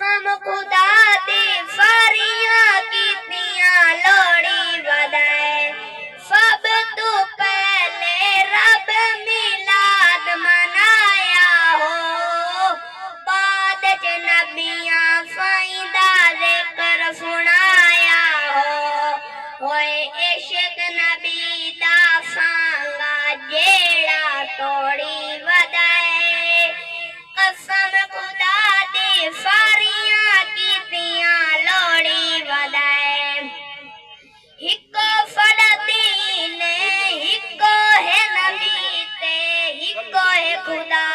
कसम खुदा दी सारियां कीतियां लोड़ी वधाए। सब तो पहले रब मिलाद मनाया हो, बाद च नबियां साईं दा जिक्र सुनाया हो। होए इश्क नबी दा सांगा जेड़ा तोड़ी वधाए। कसम खुदा दी सारियां कीतियां लोड़ी वधाए। हिको फलदीन हिको है नबी ते हिको है खुदा,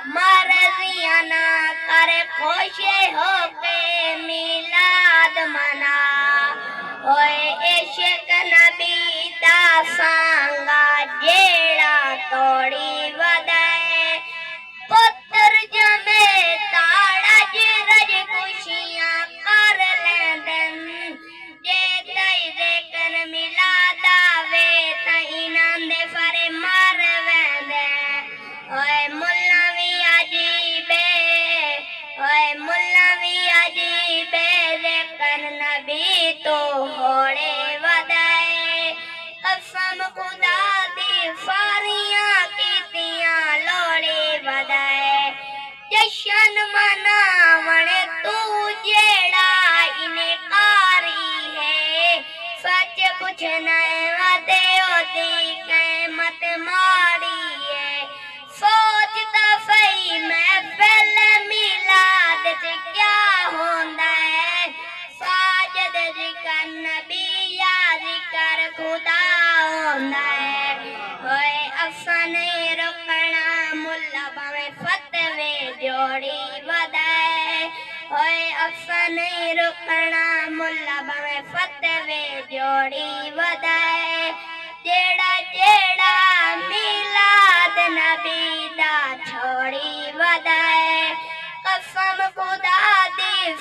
मर्जियां ना कर खुश होके मिलाद मना। होए इश्क नबी दा सांगा जेड़ा तोड़ी वधाए। पुत्र जमे ताड़ा रज खुशियां कर लेंदन, जे तई जिक्र मिलादा वे तई नंदे फरे मर वेंदे। ओए मुल्ला भी अजीबे, ओए मुल्ला भी अजीबे, जिक्र नबी तो होड़े वधाए। कसम खुदा दी सारियां कीतियां लोड़ी वधाए। जशन मनावण तू जेड़ा इनकारी है, सच कुछ नहीं वदे ओदी कीमत माड़ी है। सोचता सही मैं पहले मिलाद च क्या होंदा है, साजद जिक्र नबी या जिक्र खुदा होंदा है। होए असा नहीं रुकना मुल्ला भावें फतवे जोड़ी वधाए। होए असा नहीं रुकना मुल्ला भावें फतवे जोड़ी वधाए। जेड़ा जेड़ा मिलाद नबी दा छोड़ी वधाए। कसम खुदा दी